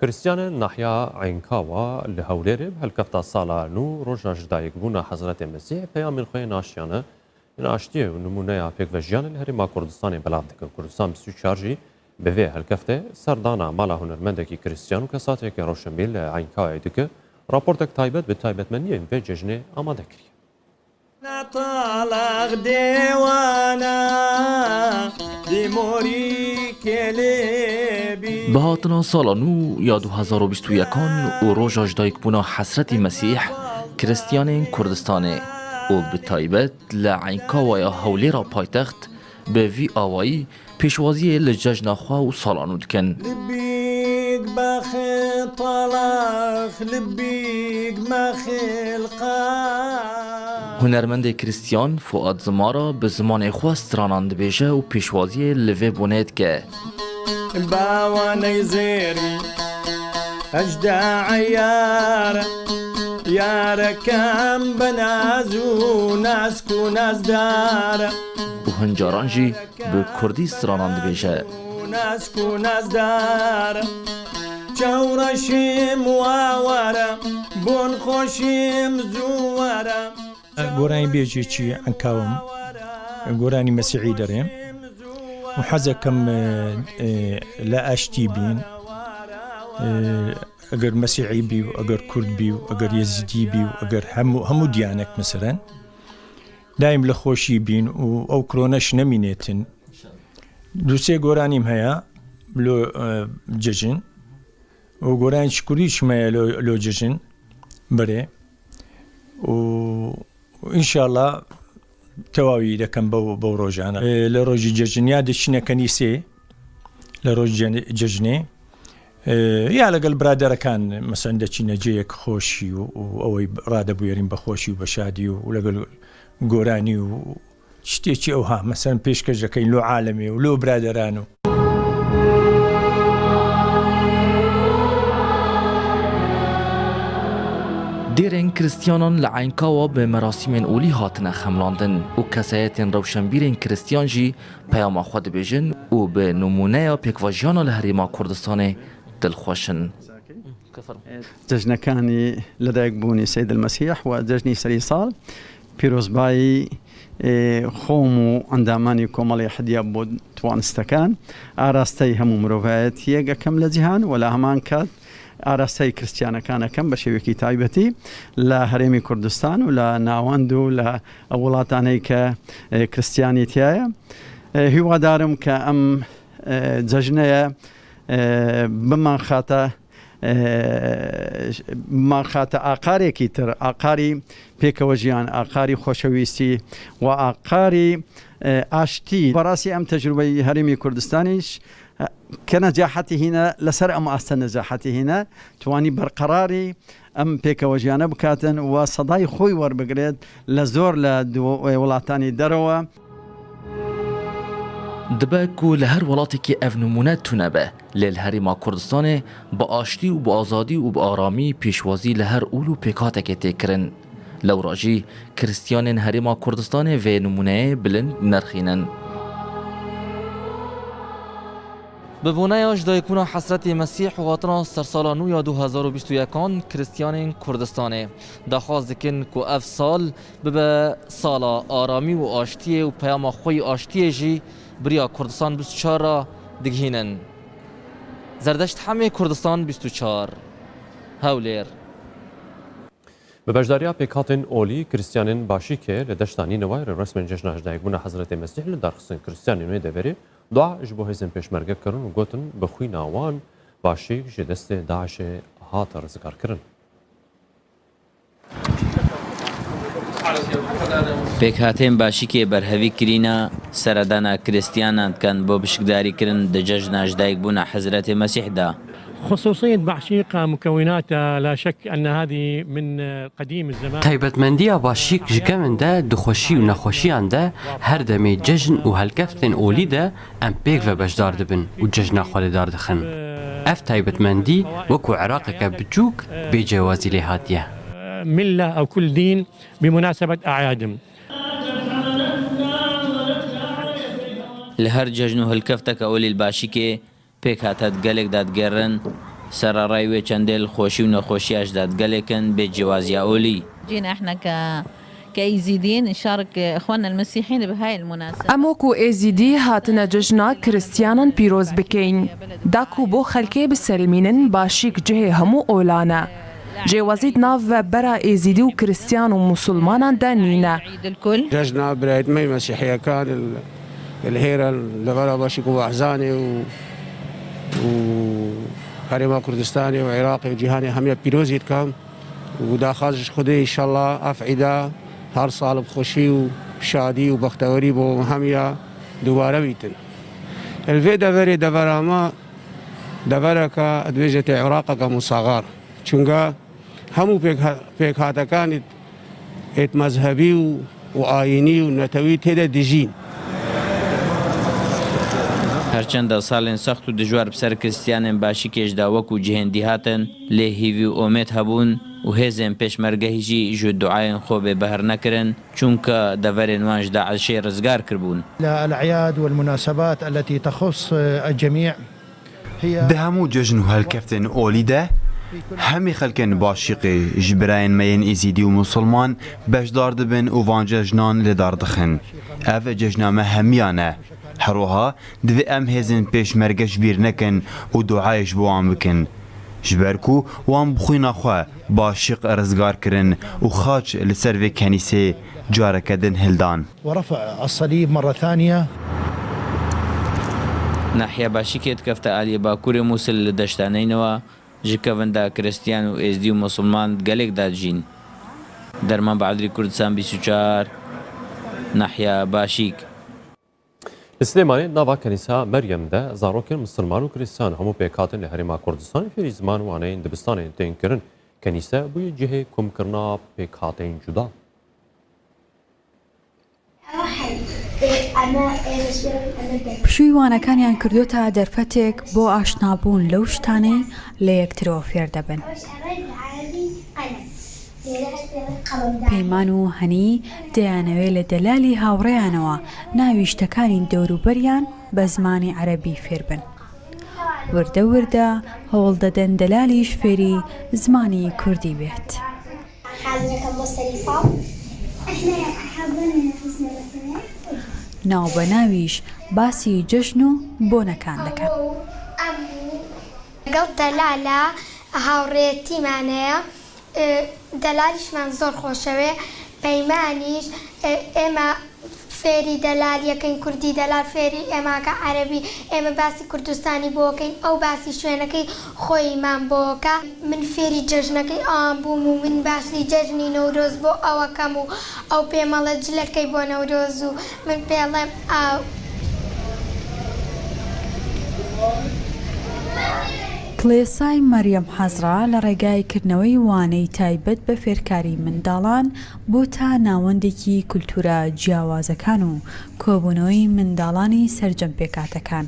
كريستيان ناحيا عينكاوا لهوليري بهالكفتا صالا نو روجا جدايك بونا حضرت المسيح بيام من خوين ناشيانه ناشتيه ونمونه بيك فجيان الهرما كردستاني بلافدك كردستان بسو شارجي بفي هالكفته سردانا مالا هنرمندكي كريستيان وكساتك روشنبيل عينكاوا دك رابورتك تايبت بتايبت منيه في ججنه آماده كري نطلق ديوانا دي موري كليبي بهاتنا سالا نو یا 2021 و روژا جدایک بونا حسرت مسیح کریستیان کردستانه و به تایبت لعنکا و یا هولی را پایتخت به وی آوایی پیشوازی لججنا خواه و سالانو دکن لبيك باخي طلاق لبيك ما خلقا هنرمند کریستیان فؤاد زمارا به زمان خواه استراناند بیشه و پیشوازی لوی بونید که باواني زيري أجدع عيار يا كم بنازو ناسكو ناس دار و هنجاران جی به کردی استراناند بیشه ناسكو ناس دار جورشيم واورا بون خوشيم زوارا گۆرانی بێژێکی ئەنکاوم گۆرانی مەسیحی دەڕێم و حەزەکەم لە ئاشتی بین ئەگەر مەسیحی بی و ئەگەر کورد بی و ئەگەر یەزیدی بی و ئەگەر هەموو دیانێک مەسەرەن دایم لە خۆشی بین و ئەو کڕۆنەش نەمینێتن دووسێ گۆرانیم هەیە لۆ جەژن و گۆرانی شکوریشمەیە لۆ جەژن بەرێ و ئینشاءالله تەواوی دەکەم بەو ڕۆژانە لە ڕۆژی جەژنیا دەچینە کەنیسێ لە ڕۆژ جەژنێ یا لەگەڵ برادەرەکان مەسەن دەچینە جێیەک خۆشی و ئەوەی ڕادەبوێرین بە خۆشی و بە شادی و لەگەڵ گۆرانی و شتێکی ئەوها مەسەن پێشکەش دەکەین لۆ عالەمێ و لۆ برادەران و دیرین کریستیانان لعنکاوا به مراسم اولی هاتنه خملاندن و کسایتین روشنبیرین کریستیان جی پیام خود بیجن و به نمونه پیکواجیان لهریما کردستان دلخوشن جژنەکانی لەدایک بوونی سید المەسیح و جژنی سەری ساڵ پیرۆزبایی خۆم و ئەندامانی کۆمەڵی حدیە بۆ توانستەکان ئاراستەی هەموو مرۆڤایەتیەک ئەەکەم لە جیهان و لە هەمان کات ئاراستەی کریستیانەکانەکەم بە شێوەیەکی تایبەتی لە هەرێمی کوردستان و لە ناوەند و لە وڵاتانەی کە کریستیانی تایە هیوادارم کە ئەم جەژنەیە بمان خاتە ئاقارێکی تر ئاقاری پێکەوە ژیان ئاقاری خۆشەویستی و ئاقاری ئاشتی بەڕاستی ئەم تەجروبەی هەرێمی کوردستانیش کە نەجاحەتی هینە لەسەر ئەم ئاستە نەجاحەتی هینە توانی بەرقەراری ئەم پێکەوە ژیانە بکاتن و سەدای خۆی وەربگرێت لە زۆر لە وڵاتانی دەرەوە دبک و لهر ولاتی که اف نمونه تونه به لیل هریما کردستان با آشتی و با آزادی و با آرامی پیشوازی لهر اولو پیکاته که تکرن لوراجی کریستیان هریما کردستان و نمونه بلند نرخینن ببونه اجدایکونا حسرت مسیح و غاطنا سرسالانو یا 2021 کریستیان کردستانه دخواست دکن که اف سال ببه سالا آرامی و آشتی و پیام خوی آشتی جی بریا کردستان 24 را دگهینن زردشت همه کردستان 24 هولیر ببجداریا پیکاتن اولی کریستیانین باشی که لدشتانی نوای رسم جشن هجدایک بونا حضرت مسیح لدرخصن کریستیانی نوی دوری دعا اجبو هزن پیشمرگه کرن و گوتن بخوی ناوان باشی جدست داعش هات رزگار کرن پێکهاتێن باشیکێ بەرهەوی کرینە سەردانا کریستیانان کەن بۆ بشکداریکردن دەجەژ ناژدایک بوونە حەزرەتی مەسیحدا خصوصية بعشيقة مكوناتها لا شك أن هذه من قديم الزمان تایبەتمەندیە باشیک ji kevin dixweşî û nexweşiyan de her demê cejn û helkeftên olî de em pêk ve bejdar dibin û cejna xwe lêdar dixin. Ev taybetmendî wekû Iraqeke biçûk bêcewazî lê hatiye. ملة أو كل دين بمناسبة أعيادهم. لە هەر جەژن و هەلکەفتەکە ئۆلی باشیکێ پێک هاتە گەلێک دادگەڕن سەرەڕای وێ چەندێل خۆشی و نەخۆشیاش دادگەلێکن بێ جیاوازیە ئۆلی. جينا احنا كايزيديين نشارك اخواننا المسيحيين بهاي المناسبة. اموکو ایزیدی هاتنە جژنا کریسیانان پیرۆز بکەین. داکو بۆ خەلکێ بسەلمینن باشیک جهێ هەموو ئۆلانە. جێوازیت ناو بەرە ئێزیدی و کریسیان و مسلمانان دانینە. جژنا برایتمەی مەسیحیەکان الهێرە لەبەرە باشیک و ئەحزانی و هەرێما کوردستانی و عێراقی و جیهانی هەمیە پیرۆزیت کەم و داخوازش خودی ئینشەڵڵا ئەفعیدا هەر ساڵ بخۆشی و شادی و بەختەوەری بۆ هەمیە دووبارە بیتن. الڤێ دەڤەرێ دەڤەرامە دەڤەرەکە ئەدوێژێتە عێراقەکە موساغار چونکە هەموو پێکهاتەکانی ئێت مەزهەبی و ئاینی و نەتەوی تێدە دژین. هەرچەندە ساڵێن سەخت و دژوار بسەر کریسیانên باشی کێشدا وەکو جیهێندی هاتن لێ هیوی و ئۆمێد هەبوون و هێزên پێشمەرگەهیژی ژ دوعاەن خۆ بێ بەهەر نەکردن چونکە دەڤەرێن وانش داعشێ ڕزگار کردبوون. الأعياد والمناسبات التي تخص الجميع ده هەموو جژن و هەلکەفتن ئۆلیدە هەمی خەلکن باشیقی ji birayên me yên êzîdî û musulman beşdar dibin û van cejnan lê dar dixin. Ev cejna me hemiyan e. Herwiha divê em hêzên pêşmerge ji bîr nekin û duayê ji bo wan bikin. Ji ber ku wan bixwîna xwe başiq rizgar kirin û xaç li ser vê kenîsê careke din hildan. ورفع الصليب مرة ثانية. ناحیە باشیکێت کەفتە ئالیە باکوورێ مووسل لە دەشتانەینەوە ji kevinda Kiristiyan û êzdî û musulman gelek dadijîn. Derman Baadirî Kurdistan 24 Nahiya Başîk. Li Silêmanê nava Kenîsa Meryem de zarokên Musulman û Kiristan hemû pêkhatin li Herêma Kurdistanê fêrî ziman û aneyên dibistanê tên kirin. Kenîse bûye cihê komkirina pêkhatên cuda. پشووی وانەکانیان کردوتە دەرفەتێک بۆ ئاشنابوون لەو شتانەی لە یەکترەوە فێر دەبن. پەیمان و هەنی دەیانەوێت لە دەلالی هاوڕێیانەوە ناوی شتەکانی دەوروبەریان بە زمانی عەرەبی فێر بن. وردە وردە هەوڵ دەدەن دەلالیش فێری زمانی کوردی بێت. ناو بە ناویش باسی جەژن و بۆنەکان دەکەن. لەگەڵ دەلالە هاوڕێتیمانەیە دەلالیشمان زۆر خۆشەوێ پەیمانیش ئێمە فێری دەلالیەکەین کوردی دەلال فێری ئێماکە عەرەبی ئێمە باسی کوردستانی بۆکەین ئەو باسی شوێنەکەی خۆیمان بۆکە من فێری جەژنەکەی ئەوان بووم و من باسی جەژنی نەورۆز بۆ ئەوەکەم و ئەو پێمەڵە جلەکەی بۆ نەورۆز و من پێڵێم ئاو. کڵێسای مەریەم حەزرا لە ڕێگایکردنەوەی وانەی تایبەت بە فێرکاری منداڵان بۆ تا ناوەندێکی کولتورە جیاوازەکان و کۆبوونەوەی منداڵانی سەرجەم پێکاتەکان.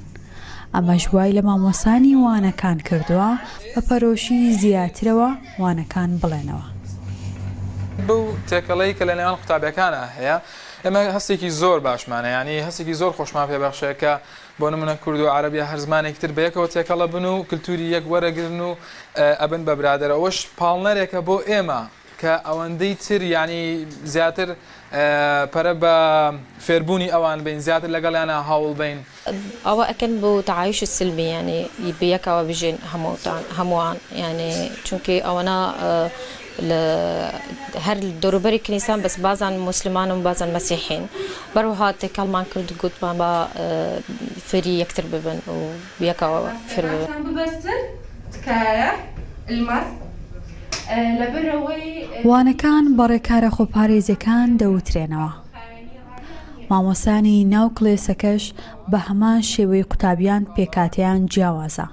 ئەمەش وای لە مامۆسانی وانەکان کردووە بە پەرۆشی زیاترەوە وانەکان بڵێنەوە. بەو تێکەڵەی کە لە نێوان قوتابیەکانە هەیە ئێمە هەستێکی زۆر باشمانە ینی هەستێکی زۆر خۆشمان پێبەخشەیە کە بۆ نمونە کورد و عەرەبیە هەر زمانێکتر بەیەکەوە تێکەڵە بن و کللتوری یەک وەرەگرن و ئەبن بە برادەرە ئەوەش پاڵنەرێکە بۆ ئێمە کە ئەوەندەی تر ینی زیاتر پەرە بە فێربوونی ئەوان بین زیاتر لەگەڵیانە هەوڵ بین. ئەوە ئەکەن بۆ تعایش سلمی ینی بەیەکەوە بژێن هەمووان ینی چونکە ئەوەنە هەر دەوروبەری کنیسان بەس بازان مسلمان و بازان مەسیحین بەروەها تێکەڵمان کرد گوتمان بە فێری یەکتر ببن و یەکەوە فێر ببن. وانەکان بە ڕێکارە خۆپارێزیەکان دەوترێنەوە. مامۆسانی ناو کڵێسەکەش بە هەمان شێوەی قوتابیان پێکاتیان جیاوازە.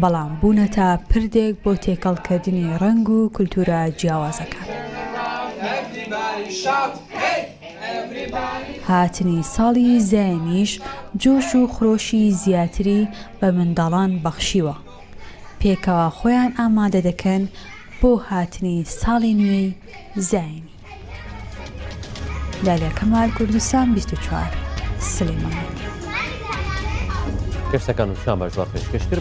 بەڵام بوونەتە پردێک بۆ تێکەڵکردنی ڕنگ و کولتورە جیاوازەکان. هاتنی ساڵی زایمیش جۆش و خرۆشی زیاتری بە منداڵان بەخشیوە. پێکەوە خۆیان ئامادە دەکەن بۆ هاتنی ساڵی نوێی زاینی. لالیا کەمال کوردستان 24 سلێمانی. کەسەکان و شان بەشدار پێشکەش کرد